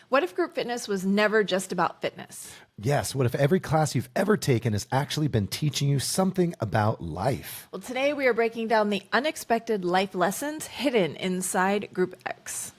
What if group fitness was never just about fitness? Yes, what if every class you've ever taken has actually been teaching you something about life? Well, today we are breaking down the unexpected life lessons hidden inside Group X.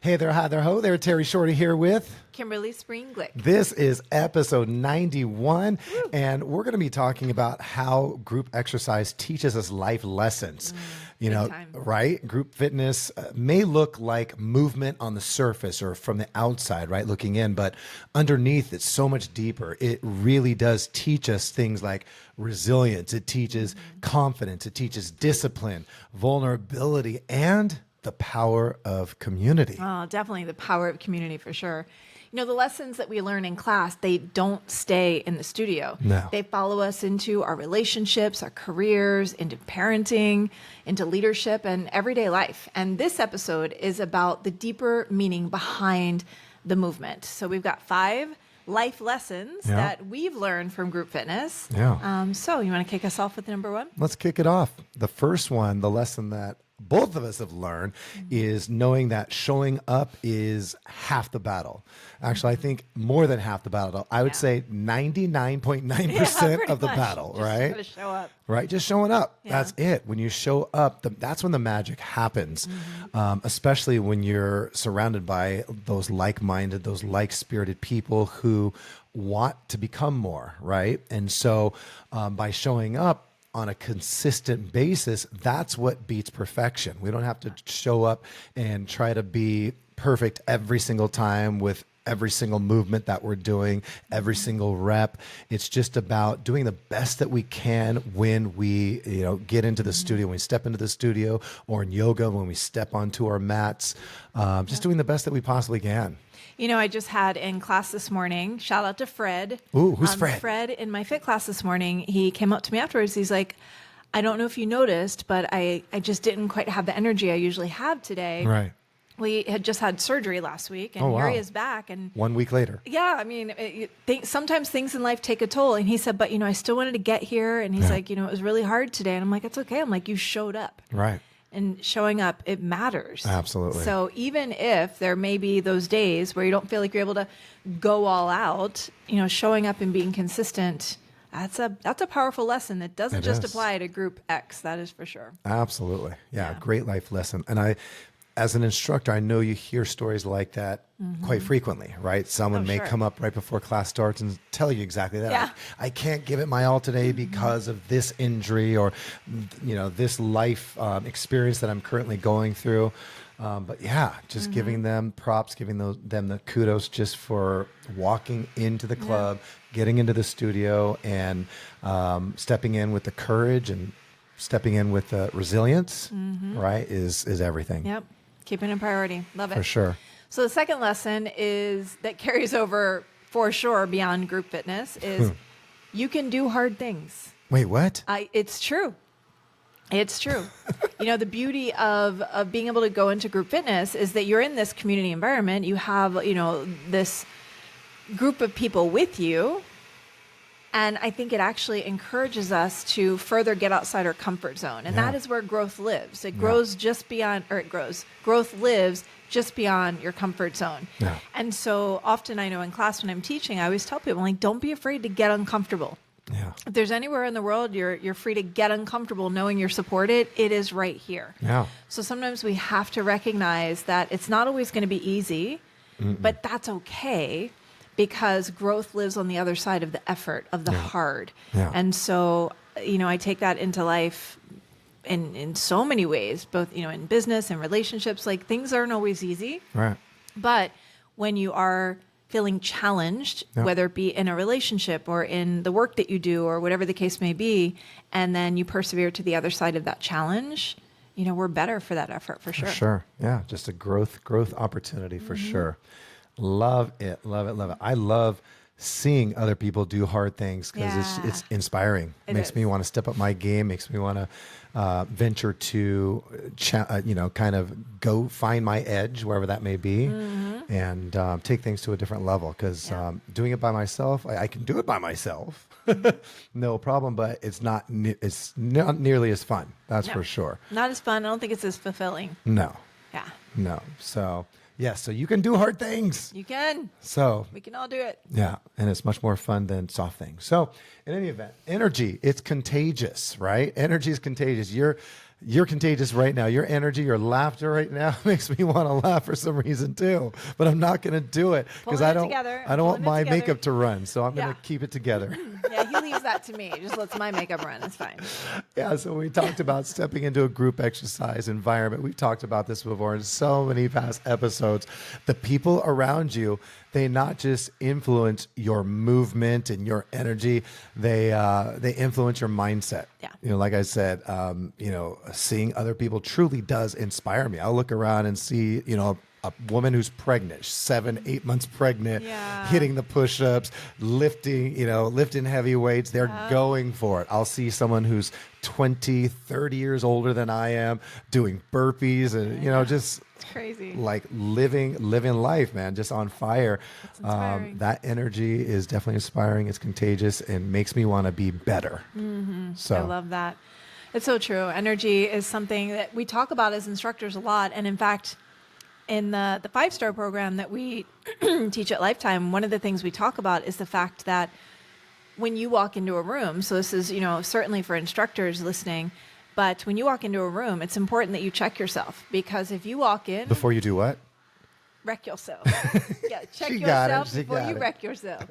Hey there, hi there, ho there. Terry Shorty here with Kimberly, Spreen, Glick. This is episode 91, and we're going to be talking about how group exercise teaches us life lessons. You know, time. right? Group fitness may look like movement on the surface or from the outside, right? Looking in, but underneath it's so much deeper. It really does teach us things like resilience. It teaches confidence. It teaches discipline, vulnerability, and the power of community. Oh, definitely the power of community for sure. You know, the lessons that we learn in class, they don't stay in the studio. No. They follow us into our relationships, our careers, into parenting, into leadership, and everyday life. And this episode is about the deeper meaning behind the movement. So we've got 5 life lessons that we've learned from group fitness. Yeah. So you want to kick us off with number 1? Let's kick it off. The first one, the lesson that both of us have learned is knowing that showing up is half the battle. Actually, I think more than half the battle. I would say 99.9% of the battle, right? Just show up. Right? Just showing up. Yeah. That's it. When you show up, that's when the magic happens, especially when you're surrounded by those like-minded, those like-spirited people who want to become more, right? And so by showing up on a consistent basis, that's what beats perfection. We don't have to show up and try to be perfect every single time with every single movement that we're doing, every single rep. It's just about doing the best that we can when we, get into the studio, when we step into the studio, or in yoga, when we step onto our mats, just doing the best that we possibly can. You know, I just had in class this morning, shout out to Fred. Ooh, who's Fred? Fred in my fit class this morning, he came up to me afterwards. He's like, I don't know if you noticed, but I just didn't quite have the energy I usually have today. Right. We had just had surgery last week, and here he is back. And 1 week later. yeah, I mean, sometimes things in life take a toll. And he said, but, I still wanted to get here. And he's like, it was really hard today. And I'm like, it's okay. I'm like, you showed up. Right. And showing up, it matters. Absolutely. So even if there may be those days where you don't feel like you're able to go all out, showing up and being consistent, that's a powerful lesson that doesn't just apply to Group X. That is for sure. Absolutely. Yeah. Great life lesson. And as an instructor, I know you hear stories like that quite frequently, right? Someone may come up right before class starts and tell you exactly that. Yeah. I can't give it my all today because of this injury or, this life experience that I'm currently going through. But yeah, just giving them props, giving them the kudos just for walking into the club, getting into the studio, and stepping in with the courage and stepping in with the resilience, right, is everything. Yep. Keeping it a priority. Love it. For sure. So the second lesson that carries over for sure beyond group fitness is you can do hard things. Wait, what? It's true. It's true. The beauty of being able to go into group fitness is that you're in this community environment. You have, this group of people with you. And I think it actually encourages us to further get outside our comfort zone. And that is where growth lives. It grows growth lives just beyond your comfort zone. Yeah. And so often I know in class when I'm teaching, I always tell people, like, don't be afraid to get uncomfortable. Yeah. If there's anywhere in the world you're free to get uncomfortable knowing you're supported, it is right here. Yeah. So sometimes we have to recognize that it's not always going to be easy, but that's okay. Because growth lives on the other side of the effort, of the hard. Yeah. And so, I take that into life in so many ways, both, in business and relationships. Like, things aren't always easy. Right. But when you are feeling challenged, whether it be in a relationship or in the work that you do or whatever the case may be, and then you persevere to the other side of that challenge, we're better for that effort for sure. For sure. Yeah. Just a growth opportunity for sure. Love it. Love it. Love it. I love seeing other people do hard things because it's inspiring. It makes me want to step up my game, makes me want to venture to, kind of go find my edge, wherever that may be. and take things to a different level. Because doing it by myself, I can do it by myself, no problem. But it's not nearly as fun. That's for sure. Not as fun. I don't think it's as fulfilling. No. Yeah. No. So so you can do hard things. You can. So We can all do it. yeah, and it's much more fun than soft things. So in any event, energy, it's contagious, right? Energy is contagious. You're contagious right now. Your energy, your laughter right now makes me want to laugh for some reason too. But I'm not going to do it because I don't want my makeup to run. So I'm going to keep it together. Yeah, he leaves that to me. He just lets my makeup run. It's fine. Yeah, so we talked about stepping into a group exercise environment. We've talked about this before in so many past episodes. The people around you, they not just influence your movement and your energy, they influence your mindset. Yeah. Like I said, seeing other people truly does inspire me. I'll look around and see, a woman who's pregnant, 7-8 months pregnant, hitting the push-ups, lifting heavy weights. They're going for it. I'll see someone who's 20, 30 years older than I am doing burpees and, just it's crazy. Like living life, man, just on fire. It's inspiring. That energy is definitely inspiring. It's contagious and makes me want to be better. Mm-hmm. So I love that. It's so true. Energy is something that we talk about as instructors a lot. And in fact, in the 5-star program that we teach at Lifetime, one of the things we talk about is the fact that when you walk into a room, so this is, certainly for instructors listening, but when you walk into a room, it's important that you check yourself, because if you walk in... Before you do what? Wreck yourself. Yeah, check yourself before you wreck yourself.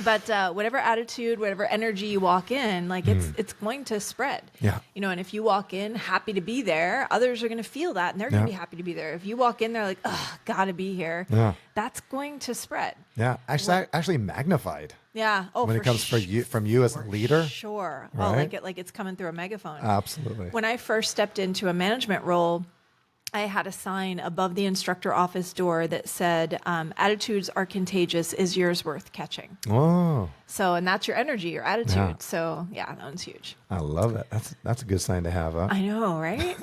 But whatever attitude, whatever energy you walk in, it's going to spread. Yeah. And if you walk in happy to be there, others are going to feel that and they're going to be happy to be there. If you walk in there like, oh, gotta be here, that's going to spread. Yeah. Actually magnified. Yeah. Oh, when it comes from you as a leader. Sure. Right? Oh, like it's coming through a megaphone. Absolutely. When I first stepped into a management role, I had a sign above the instructor office door that said, attitudes are contagious. Is yours worth catching? Oh. So, and that's your energy, your attitude. Yeah. So that one's huge. I love it. That's a good sign to have, huh? I know, right?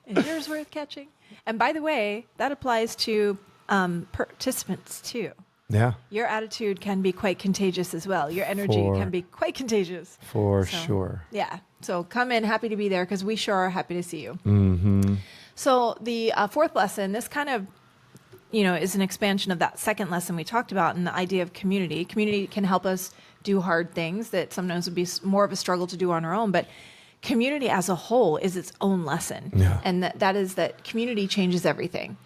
Is yours worth catching? And by the way, that applies to participants too. Yeah. Your attitude can be quite contagious as well. Your energy can be quite contagious. For sure. Yeah. So come in happy to be there, because we sure are happy to see you. Mm-hmm. So the fourth lesson, this kind of, is an expansion of that second lesson we talked about, and the idea of community. Community can help us do hard things that sometimes would be more of a struggle to do on our own, but community as a whole is its own lesson. Yeah. And that is that community changes everything.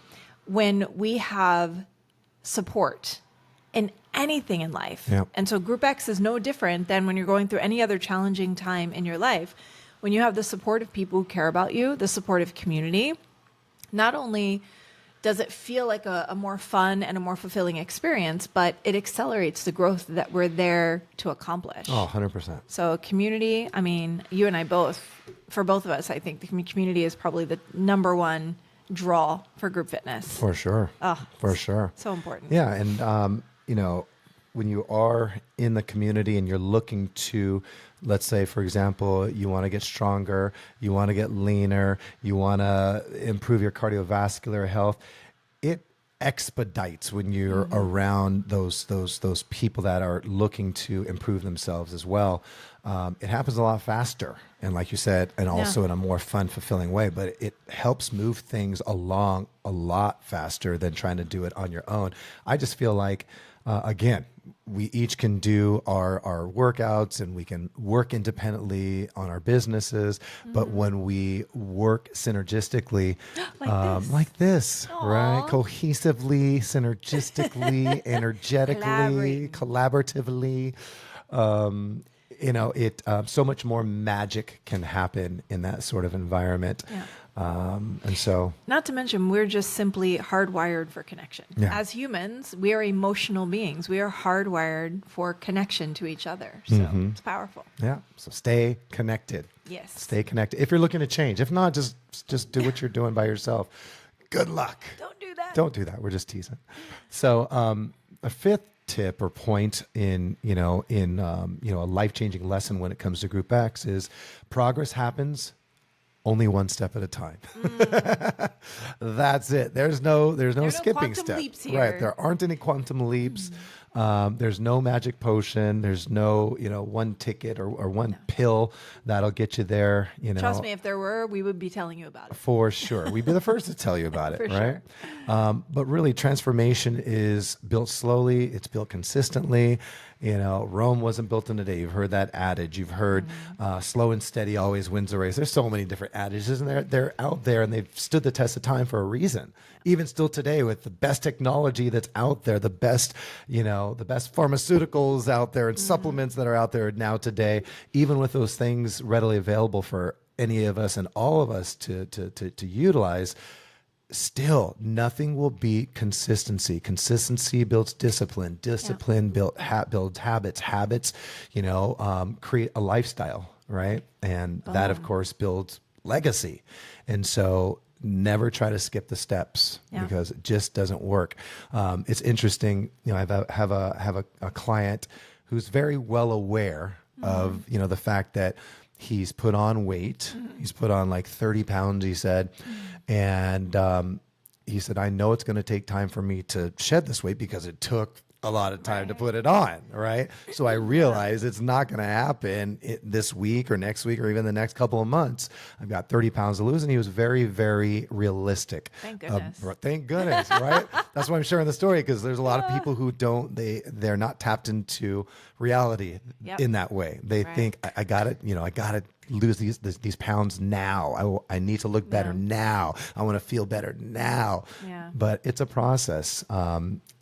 When we have support in anything in life, and so Group X is no different than when you're going through any other challenging time in your life. When you have the support of people who care about you, the support of community, not only does it feel like a more fun and a more fulfilling experience, but it accelerates the growth that we're there to accomplish. Oh, 100%. So community, I mean, you and I both, for both of us, I think the community is probably the number one draw for group fitness. For sure. Oh, for sure. So important. Yeah. And, when you are in the community and you're looking to, let's say, for example, you want to get stronger, you want to get leaner, you want to improve your cardiovascular health, it expedites when you're around those people that are looking to improve themselves as well. It happens a lot faster, and like you said, and also in a more fun, fulfilling way. But it helps move things along a lot faster than trying to do it on your own. I just feel like, again, we each can do our workouts and we can work independently on our businesses. But when we work synergistically, like this, right? Cohesively, synergistically, energetically, collaboratively, so much more magic can happen in that sort of environment. Yeah. And so, not to mention, we're just simply hardwired for connection. Yeah. As humans, we are emotional beings. We are hardwired for connection to each other. So it's powerful. Yeah. So stay connected. Yes. Stay connected. If you're looking to change, if not, just do what you're doing by yourself. Good luck. Don't do that. Don't do that. We're just teasing. So, a fifth tip or point in a life-changing lesson when it comes to Group X is progress happens only one step at a time. That's it. There's no skipping quantum steps. leaps here. Right. There aren't any quantum leaps. There's no magic potion. There's no, one ticket or one pill that'll get you there. Trust me, if there were, we would be telling you about it. For sure. We'd be the first to tell you about it, For right? sure. But really, transformation is built slowly. It's built consistently. Rome wasn't built in a day. You've heard that adage. You've heard slow and steady always wins the race. There's so many different adages, and they're out there, and they've stood the test of time for a reason. Even still today, with the best technology that's out there, the best pharmaceuticals out there and supplements that are out there now today, even with those things readily available for any of us and all of us to utilize, still nothing will beat consistency. Consistency builds discipline. Discipline builds habits. Habits, create a lifestyle, right? And that, of course, builds legacy. And so never try to skip the steps because it just doesn't work. It's interesting. I have a client who's very well aware of, the fact that he's put on weight. He's put on like 30 pounds, he said. And he said, I know it's going to take time for me to shed this weight because it took a lot of time to put it on, right? So I realize it's not going to happen this week or next week or even the next couple of months. I've got 30 pounds to lose. And he was very, very realistic. Thank goodness. Thank goodness, right? That's why I'm sharing the story, because there's a lot of people who they're not tapped into reality in that way. They think, I got it, I got to lose these pounds now. I need to look better now. I want to feel better now. Yeah. But it's a process.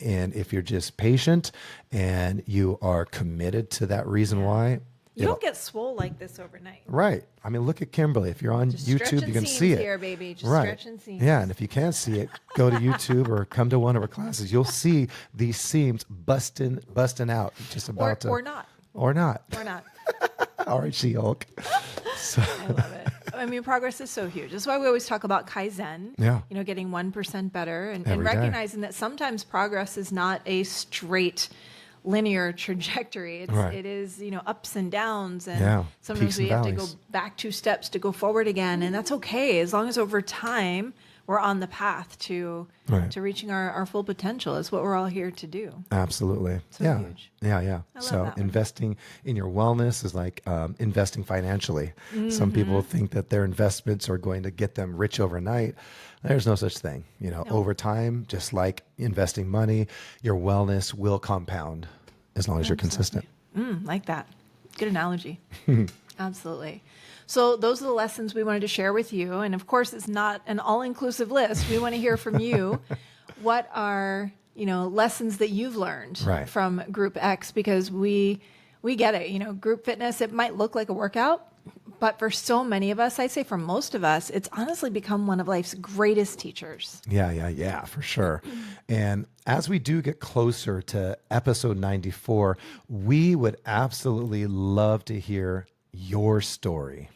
And if you're just patient and you are committed to that reason why. You don't get swole like this overnight. Right. I mean, look at Kimberly. If you're on Just YouTube, you can see it. here, baby. Just right. stretch and seams. Yeah. And if you can't see it, go to YouTube or come to one of our classes. You'll see these seams busting out. Just about or not. Or not. Or not. All right, She-Hulk. So. I love it. I mean, progress is so huge. That's why we always talk about Kaizen. Yeah. Getting 1% better and Every day. recognizing that sometimes progress is not a straight linear trajectory. It is, ups and downs. And sometimes Peaks we and have to go valleys. back 2 steps to go forward again. And that's okay. As long as over time we're on the path to reaching our full potential is what we're all here to do. Absolutely. So huge. Yeah. I love So that one. investing in your wellness is like investing financially. Some people think that their investments are going to get them rich overnight. There's no such thing. Over time, just like investing money, your wellness will compound as long as you're consistent. Like that. Good analogy. Absolutely. So those are the lessons we wanted to share with you. And of course, it's not an all-inclusive list. We want to hear from you. What are, lessons that you've learned from Group X? Because we get it. Group fitness, it might look like a workout, but for so many of us, I'd say for most of us, it's honestly become one of life's greatest teachers. Yeah, for sure. And as we do get closer to episode 94, we would absolutely love to hear your story.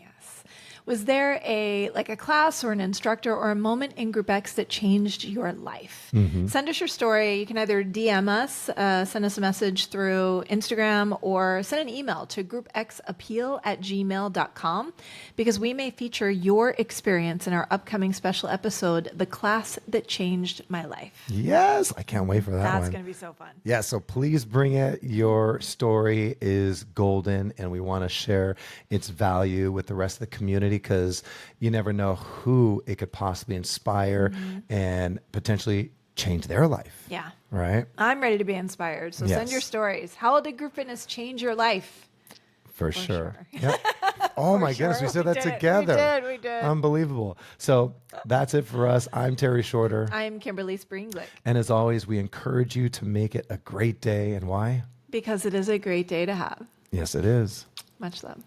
Was there a class or an instructor or a moment in Group X that changed your life? Send us your story. You can either DM us, send us a message through Instagram, or send an email to groupxappeal@gmail.com, because we may feature your experience in our upcoming special episode, The Class That Changed My Life. Yes, I can't wait for that one. That's going to be so fun. Yeah, so please bring it. Your story is golden, and we want to share its value with the rest of the community, because you never know who it could possibly inspire and potentially change their life. Yeah. Right? I'm ready to be inspired. So send your stories. How did group fitness change your life? For sure. Yep. Oh my goodness, we said that together. We did. Unbelievable. So that's it for us. I'm Terry Shorter. I'm Kimberly Spreen Glick. And as always, we encourage you to make it a great day. And why? Because it is a great day to have. Yes, it is. Much love.